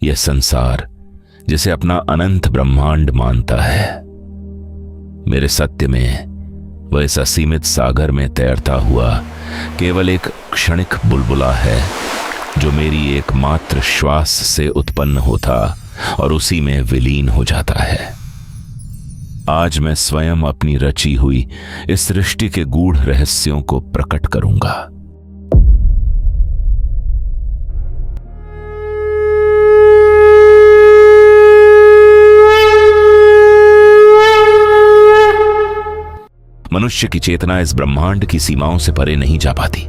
यह संसार जिसे अपना अनंत ब्रह्मांड मानता है, मेरे सत्य में वह इस असीमित सागर में तैरता हुआ केवल एक क्षणिक बुलबुला है जो मेरी एकमात्र श्वास से उत्पन्न होता और उसी में विलीन हो जाता है। आज मैं स्वयं अपनी रची हुई इस सृष्टि के गूढ़ रहस्यों को प्रकट करूंगा। मनुष्य की चेतना इस ब्रह्मांड की सीमाओं से परे नहीं जा पाती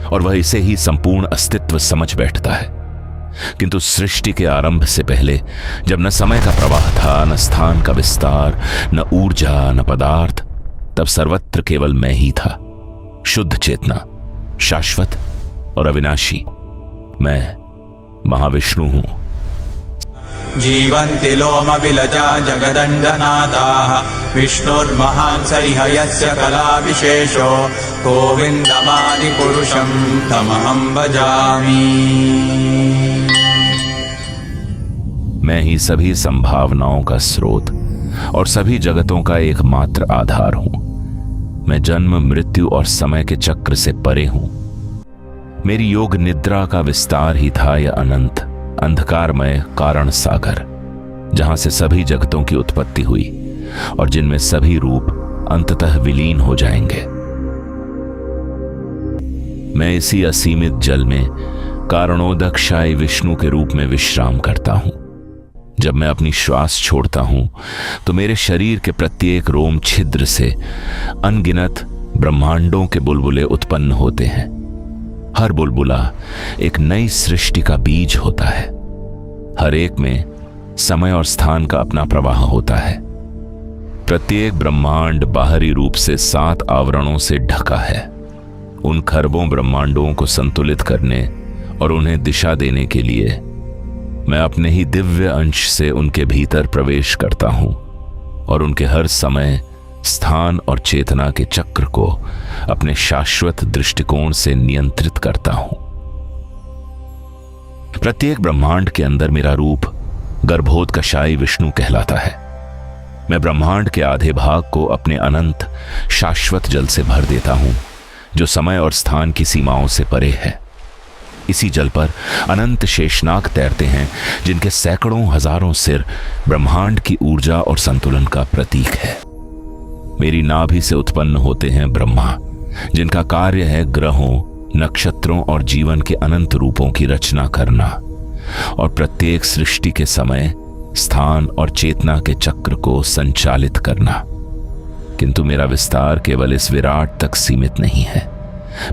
और वह इसे ही संपूर्ण अस्तित्व समझ बैठता है। किंतु सृष्टि के आरंभ से पहले, जब न समय का प्रवाह था, न स्थान का विस्तार, न ऊर्जा, न पदार्थ, तब सर्वत्र केवल मैं ही था, शुद्ध चेतना, शाश्वत और अविनाशी। मैं महाविष्णु हूं। जीवन्ति लोम विलजा जगदण्डनाथाः विष्णुर्महान् सरिह यस्य कला विशेषो गोविन्दमादिपुरुषं तमहं भजामि। मैं ही सभी संभावनाओं का स्रोत और सभी जगतों का एकमात्र आधार हूं। मैं जन्म, मृत्यु और समय के चक्र से परे हूं। मेरी योग निद्रा का विस्तार ही था यह अनंत अंधकारमय कारण सागर, जहां से सभी जगतों की उत्पत्ति हुई और जिनमें सभी रूप अंततः विलीन हो जाएंगे। मैं इसी असीमित जल में कारणोदकशायी विष्णु के रूप में विश्राम करता हूं। जब मैं अपनी श्वास छोड़ता हूं तो मेरे शरीर के प्रत्येक रोम छिद्र से अनगिनत ब्रह्मांडों के बुलबुले उत्पन्न होते हैं। हर बुलबुला एक नई सृष्टि का बीज होता है। हर एक में समय और स्थान का अपना प्रवाह होता है। प्रत्येक ब्रह्मांड बाहरी रूप से 7 आवरणों से ढका है। उन खरबों ब्रह्मांडों को संतुलित करने और उन्हें दिशा देने के लिए मैं अपने ही दिव्य अंश से उनके भीतर प्रवेश करता हूं और उनके हर समय, स्थान और चेतना के चक्र को अपने शाश्वत दृष्टिकोण से नियंत्रित करता हूं। प्रत्येक ब्रह्मांड के अंदर मेरा रूप गर्भोत्कशायी विष्णु कहलाता है। मैं ब्रह्मांड के आधे भाग को अपने अनंत शाश्वत जल से भर देता हूं, जो समय और स्थान की सीमाओं से परे है। इसी जल पर अनंत शेषनाग तैरते हैं, जिनके सैकड़ों हजारों सिर ब्रह्मांड की ऊर्जा और संतुलन का प्रतीक है। मेरी नाभि से उत्पन्न होते हैं ब्रह्मा, जिनका कार्य है ग्रहों, नक्षत्रों और जीवन के अनंत रूपों की रचना करना और प्रत्येक सृष्टि के समय, स्थान और चेतना के चक्र को संचालित करना। किंतु मेरा विस्तार केवल इस विराट तक सीमित नहीं है।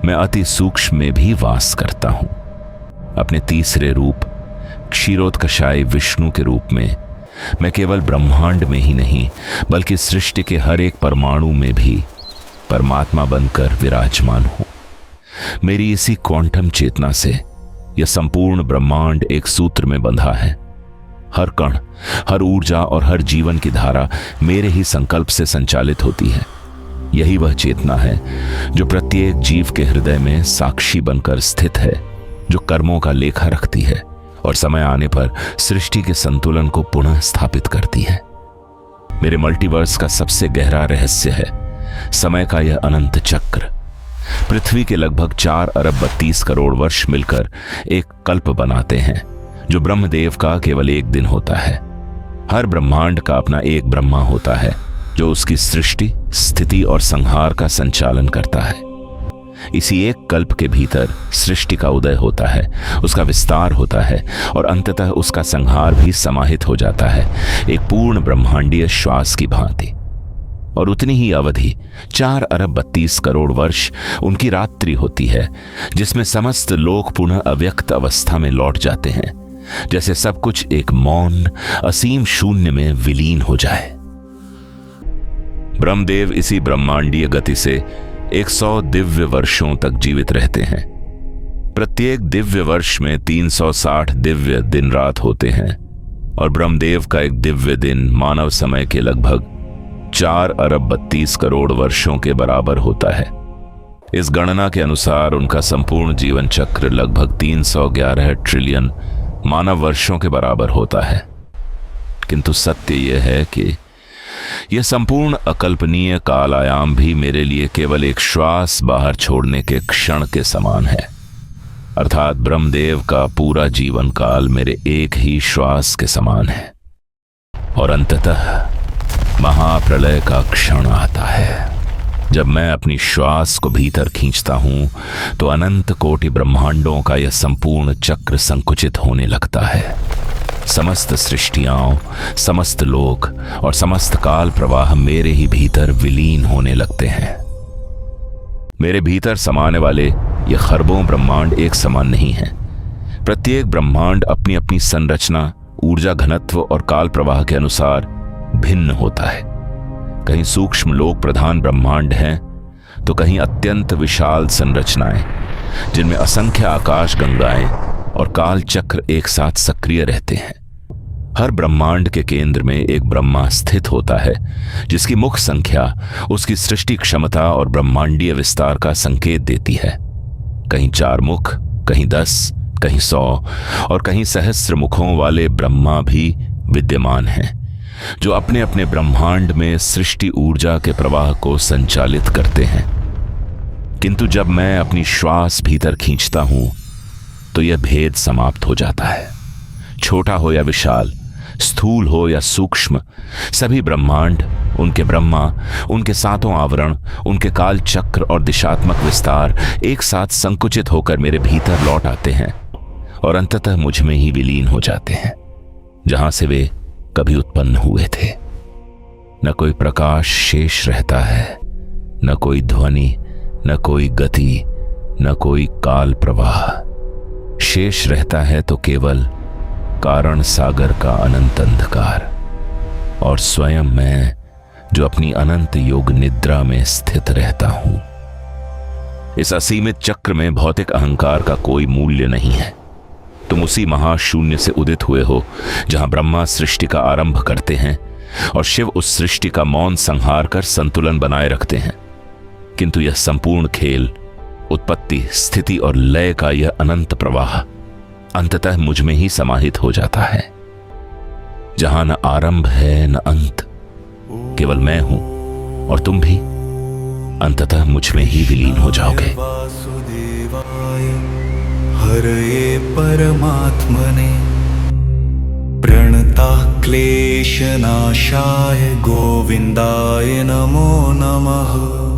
मैं अति सूक्ष्म में भी वास करता हूं। अपने तीसरे रूप क्षीरोत्कशायी विष्णु के रूप में मैं केवल ब्रह्मांड में ही नहीं, बल्कि सृष्टि के हर एक परमाणु में भी परमात्मा बनकर विराजमान हूं। मेरी इसी क्वांटम चेतना से यह संपूर्ण ब्रह्मांड एक सूत्र में बंधा है। हर कण, हर ऊर्जा और हर जीवन की धारा मेरे ही संकल्प से संचालित होती है। यही वह चेतना है जो प्रत्येक जीव के हृदय में साक्षी बनकर स्थित है, जो कर्मों का लेखा रखती है और समय आने पर सृष्टि के संतुलन को पुनः स्थापित करती है। मेरे मल्टीवर्स का सबसे गहरा रहस्य है समय का यह अनंत चक्र। पृथ्वी के लगभग 4 अरब 32 करोड़ वर्ष मिलकर एक कल्प बनाते हैं, जो ब्रह्मदेव का केवल एक दिन होता है। हर ब्रह्मांड का अपना एक ब्रह्मा होता है, जो उसकी सृष्टि, स्थिति और संहार का संचालन करता है। इसी एक कल्प के भीतर सृष्टि का उदय होता है, उसका विस्तार होता है और अंततः उसका संहार भी समाहित हो जाता है, एक पूर्ण ब्रह्मांडीय श्वास की भांति। और उतनी ही अवधि 4 अरब 32 करोड़ वर्ष उनकी रात्रि होती है, जिसमें समस्त लोक पुनः अव्यक्त अवस्था में लौट जाते हैं, जैसे सब कुछ एक मौन असीम शून्य में विलीन हो जाए। ब्रह्मदेव इसी ब्रह्मांडीय गति से 100 दिव्य वर्षों तक जीवित रहते हैं। प्रत्येक दिव्य वर्ष में 360 दिव्य दिन रात होते हैं और ब्रह्मदेव का एक दिव्य दिन मानव समय के लगभग 4 अरब 32 करोड़ वर्षों के बराबर होता है। इस गणना के अनुसार उनका संपूर्ण जीवन चक्र लगभग 311 ट्रिलियन मानव वर्षों के बराबर होता है, किंतु सत्य यह है कि यह संपूर्ण अकल्पनीय काल आयाम भी मेरे लिए केवल एक श्वास बाहर छोड़ने के क्षण के समान है। अर्थात ब्रह्मदेव का पूरा जीवन काल मेरे एक ही श्वास के समान है और अंततः महाप्रलय का क्षण आता है। जब मैं अपनी श्वास को भीतर खींचता हूं तो अनंत कोटि ब्रह्मांडों का यह संपूर्ण चक्र संकुचित होने लगता है। समस्त सृष्टियां, समस्त लोक और समस्त काल प्रवाह मेरे ही भीतर विलीन होने लगते हैं। मेरे भीतर समाने वाले ये खरबों ब्रह्मांड एक समान नहीं हैं। प्रत्येक ब्रह्मांड अपनी अपनी संरचना, ऊर्जा घनत्व और काल प्रवाह के अनुसार भिन्न होता है। कहीं सूक्ष्म लोक प्रधान ब्रह्मांड हैं तो कहीं अत्यंत विशाल संरचनाएं जिनमें असंख्य आकाश गंगाएं और काल चक्र एक साथ सक्रिय रहते हैं। हर ब्रह्मांड के केंद्र में एक ब्रह्मा स्थित होता है जिसकी मुख संख्या उसकी सृष्टि क्षमता और ब्रह्मांडीय विस्तार का संकेत देती है। कहीं 4 मुख, कहीं 10, कहीं 100 और कहीं सहस्र मुखों वाले ब्रह्मा भी विद्यमान हैं जो अपने अपने ब्रह्मांड में सृष्टि ऊर्जा के प्रवाह को संचालित करते हैं। किंतु जब मैं अपनी श्वास भीतर खींचता हूं तो यह भेद समाप्त हो जाता है। छोटा हो या विशाल, स्थूल हो या सूक्ष्म, सभी ब्रह्मांड, उनके ब्रह्मा, उनके 7 आवरण, उनके काल चक्र और दिशात्मक विस्तार एक साथ संकुचित होकर मेरे भीतर लौट आते हैं और अंततः मुझ में ही विलीन हो जाते हैं, जहां से वे कभी उत्पन्न हुए थे। न कोई प्रकाश शेष रहता है, न कोई ध्वनि, न कोई गति, न कोई काल प्रवाह। शेष रहता है तो केवल कारण सागर का अनंत अंधकार और स्वयं मैं जो अपनी अनंत योग निद्रा में स्थित रहता हूं। इस असीमित चक्र में भौतिक अहंकार का कोई मूल्य नहीं है। तुम उसी महाशून्य से उदित हुए हो जहां ब्रह्मा सृष्टि का आरंभ करते हैं और शिव उस सृष्टि का मौन संहार कर संतुलन बनाए रखते हैं। किंतु यह संपूर्ण खेल, उत्पत्ति, स्थिति और लय का यह अनंत प्रवाह अंततः मुझ में ही समाहित हो जाता है। जहां न आरंभ है न अंत, केवल मैं हूं और तुम भी अंततः मुझ में ही विलीन हो जाओगे। हरये परमात्मने प्रणतः क्लेशनाशाय गोविन्दाय नमो नमः।